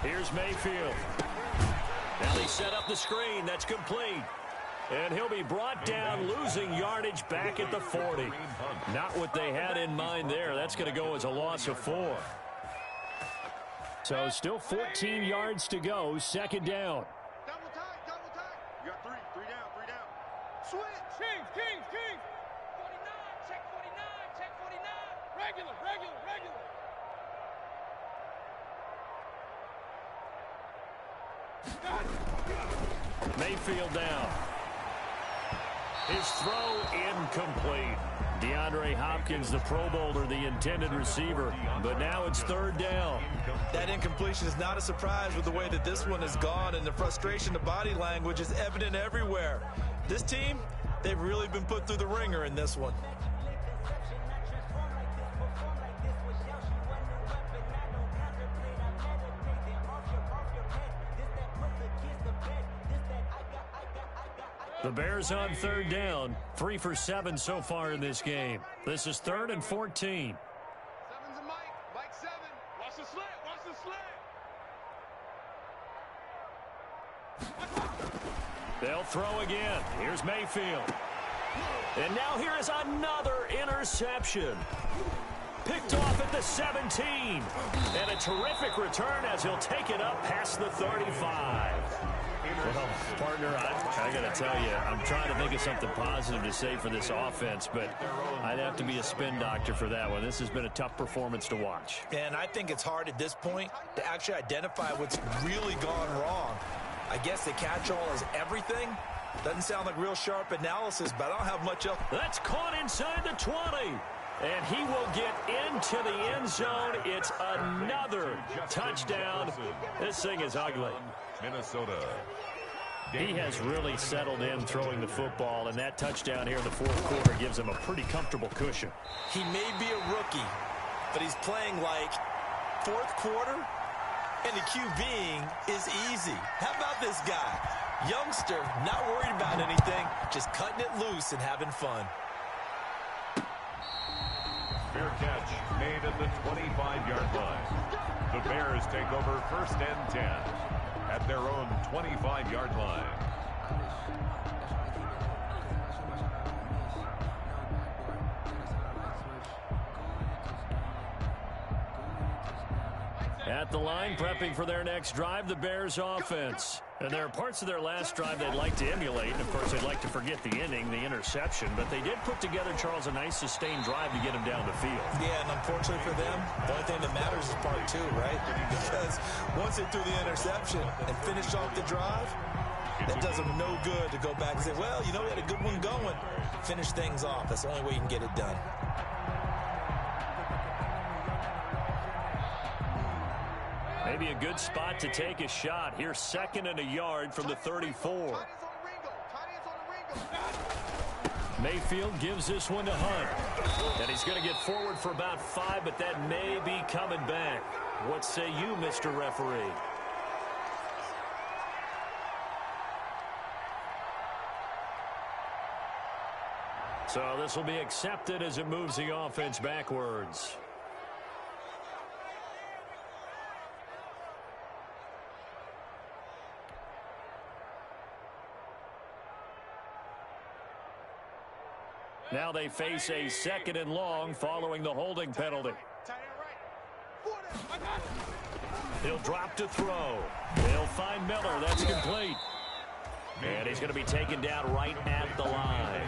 Here's Mayfield. Now they set up the screen. That's complete. And he'll be brought down, losing yardage back at the 40. Not what they had in mind there. That's going to go as a loss of 4. So still 14 yards to go. 2nd down. Double time. You got 3 down. Switch. Kings. 49. Check 49. Regular. Mayfield down. His throw incomplete. DeAndre Hopkins, the Pro Bowler, the intended receiver. But now it's 3rd down. That incompletion is not a surprise with the way that this one has gone, and the frustration, the body language is evident everywhere. This team, they've really been put through the ringer in this one. The Bears on 3rd down. 3 for 7 so far in this game. This is 3rd and 14. 7's a Mike 7. Watch the slant. They'll throw again. Here's Mayfield. And now here is another interception. Picked off at the 17. And a terrific return as he'll take it up past the 35. Well, partner, I got to tell you, I'm trying to think of something positive to say for this offense, but I'd have to be a spin doctor for that one. This has been a tough performance to watch. And I think it's hard at this point to actually identify what's really gone wrong. I guess the catch-all is everything. Doesn't sound like real sharp analysis, but I don't have much else. That's caught inside the 20. And he will get into the end zone. It's another touchdown. This thing is ugly. Minnesota. He has really settled in throwing the football, and that touchdown here in the 4th quarter gives him a pretty comfortable cushion. He may be a rookie, but he's playing like 4th quarter, and the QBing is easy. How about this guy? Youngster, not worried about anything, just cutting it loose and having fun. Fair catch made at the 25-yard line. The Bears take over 1st and 10 at their own 25-yard line. At the line, prepping for their next drive, the Bears offense. And there are parts of their last drive they'd like to emulate. And, of course, they'd like to forget the inning, the interception. But they did put together, Charles, a nice sustained drive to get him down the field. Yeah, and unfortunately for them, the only thing that matters is part two, right? Because once they threw the interception and finished off the drive, that does them no good to go back and say, well, you know, we had a good one going. Finish things off. That's the only way you can get it done. Maybe a good spot to take a shot. Here's 2nd and a yard from the 34. Mayfield gives this one to Hunt. And he's going to get forward for about 5, but that may be coming back. What say you, Mr. Referee? So this will be accepted as it moves the offense backwards. Now they face a 2nd and long following the holding penalty. He'll drop to throw. He'll find Miller. That's complete. And he's going to be taken down right at the line.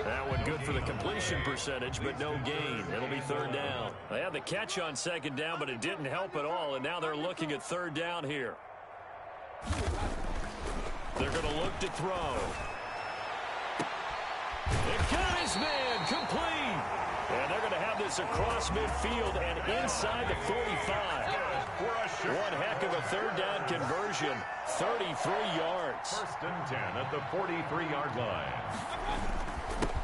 That one good for the completion percentage, but no gain. It'll be 3rd down. They had the catch on 2nd down, but it didn't help at all, and now they're looking at 3rd down here. They're going to look to throw. It got his man complete. And they're going to have this across midfield and inside the 45. One heck of a 3rd down conversion. 33 yards. 1st and 10 at the 43-yard line.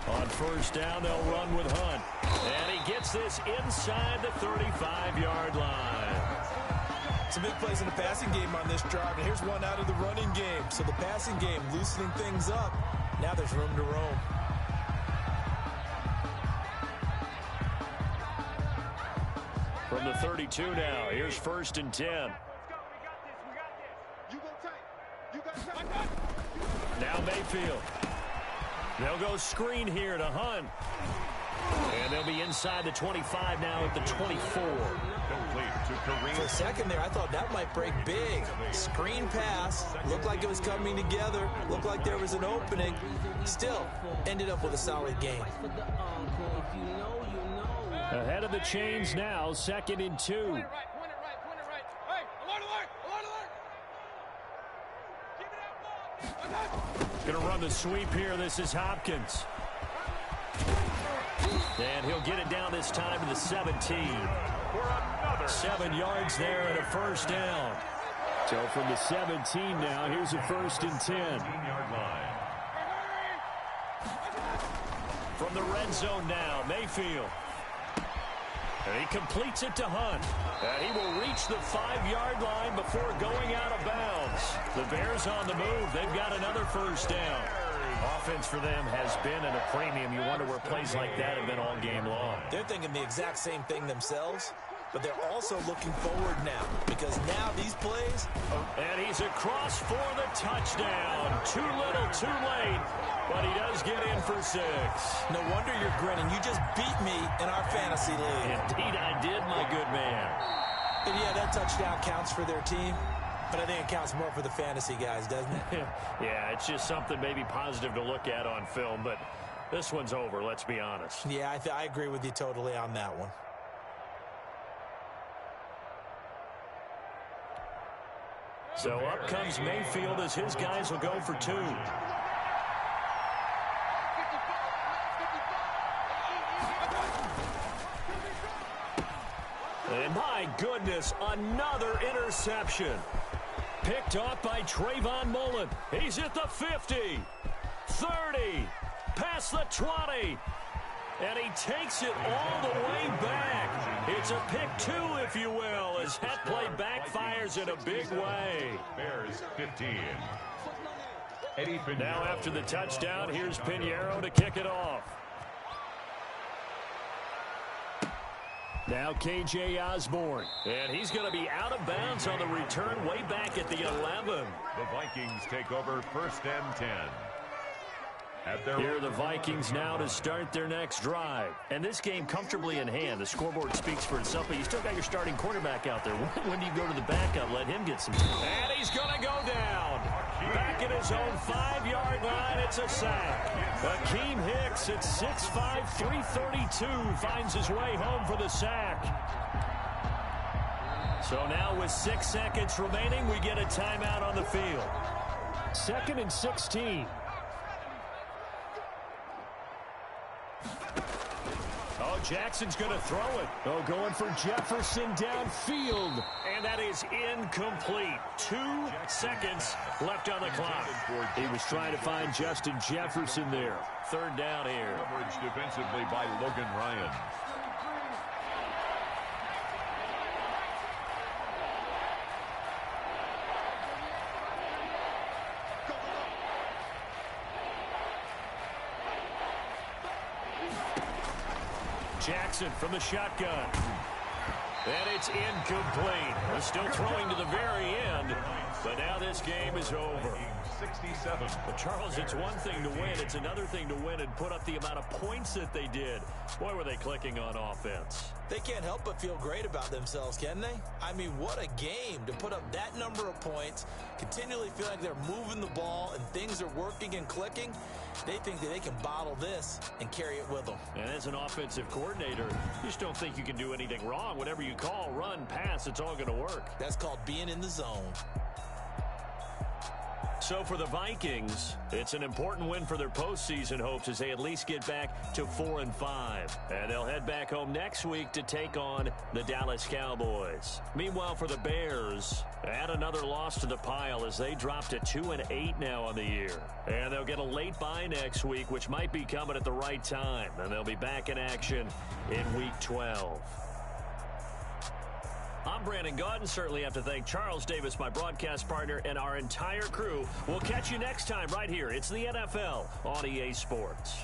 On 1st down, they'll run with Hunt. And he gets this inside the 35-yard line. Some big plays in the passing game on this drive, and here's one out of the running game. So the passing game loosening things up. Now there's room to roam. From the 32 now, here's 1st and 10. Now Mayfield. They'll go screen here to Hunt. And they'll be inside the 25 now at the 24. For a second there, I thought that might break big. Screen pass. Looked like it was coming together. Looked like there was an opening. Still, ended up with a solid game. Ahead of the chains now, 2nd and 2. Going to run the sweep here. This is Hopkins. And he'll get it down this time to the 17. 7 yards there and a 1st down. So from the 17 now, here's a 1st and 10. From the red zone now, Mayfield. And he completes it to Hunt. And he will reach the 5-yard line before going out of bounds. The Bears on the move. They've got another 1st down. Offense for them has been at a premium. You wonder where plays like that have been all game long. They're thinking the exact same thing themselves, but they're also looking forward now because now these plays. And he's across for the touchdown. Too little, too late. But he does get in for 6. No wonder you're grinning. You just beat me in our fantasy league. Indeed I did, my good man. And yeah, that touchdown counts for their team, but I think it counts more for the fantasy guys, doesn't it? Yeah, it's just something maybe positive to look at on film, but this one's over, let's be honest. Yeah, I agree with you totally on that one. So up comes Mayfield as his guys will go for 2. And my goodness, another interception. Picked off by Trayvon Mullen. He's at the 50, 30, past the 20. And he takes it all the way back. It's a pick 2, if you will, as that play backfires in a big way. Bears 15. Now after the touchdown, here's Pinheiro to kick it off. Now K.J. Osborne. And he's going to be out of bounds on the return way back at the 11. The Vikings take over 1st and 10. Here are the Vikings now to start their next drive. And this game comfortably in hand. The scoreboard speaks for itself, but you still got your starting quarterback out there. When do you go to the backup? Let him get some. And he's going to go down. Back at his own 5-yard line, it's a sack. Akeem Hicks at 6'5", 332 finds his way home for the sack. So now with 6 seconds remaining, we get a timeout on the field. 2nd and 16. Oh, Jackson's going to throw it. Oh, going for Jefferson downfield. And that is incomplete. 2 seconds left on the clock. He was trying to find Justin Jefferson there. 3rd down here. Coverage defensively by Logan Ryan. Jackson from the shotgun. And it's incomplete. They're still throwing to the very end, but now this game is over. 67. But Charles, it's one thing to win. It's another thing to win and put up the amount of points that they did. Boy, were they clicking on offense. They can't help but feel great about themselves, can they? I mean, what a game to put up that number of points, continually feel like they're moving the ball and things are working and clicking. They think that they can bottle this and carry it with them. And as an offensive coordinator, you just don't think you can do anything wrong. Whatever you call, run, pass, it's all going to work. That's called being in the zone. So for the Vikings, it's an important win for their postseason hopes as they at least get back to 4-5. And they'll head back home next week to take on the Dallas Cowboys. Meanwhile, for the Bears, add another loss to the pile as they drop to 2-8 now on the year. And they'll get a late bye next week, which might be coming at the right time. And they'll be back in action in Week 12. I'm Brandon Gaudin. Certainly have to thank Charles Davis, my broadcast partner, and our entire crew. We'll catch you next time right here. It's the NFL on EA Sports.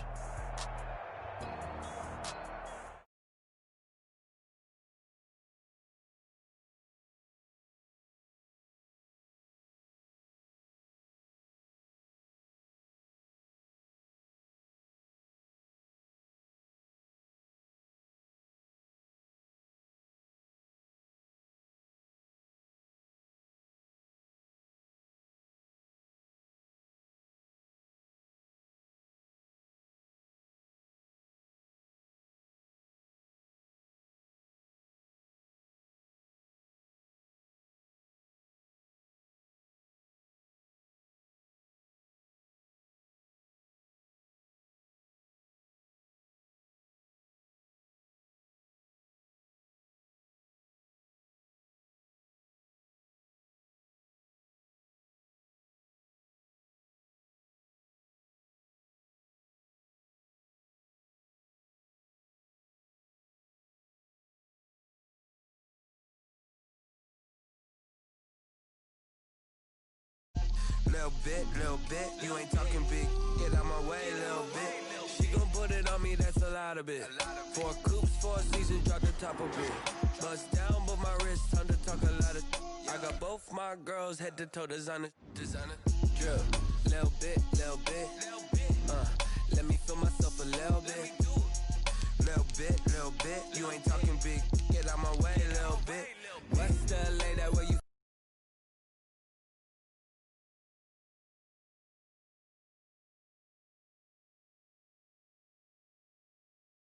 Little bit, you ain't talking big. Get out my way, little bit. She gon' put it on me, that's a lot of it. 4 coops, 4 seasons, drop the top of it. Bust down, but my wrist, time to talk a lot of. I got both my girls head to toe, designer. Drill, little bit. Let me feel myself a little bit. Little bit, you ain't talking big. Get out my way, little bit.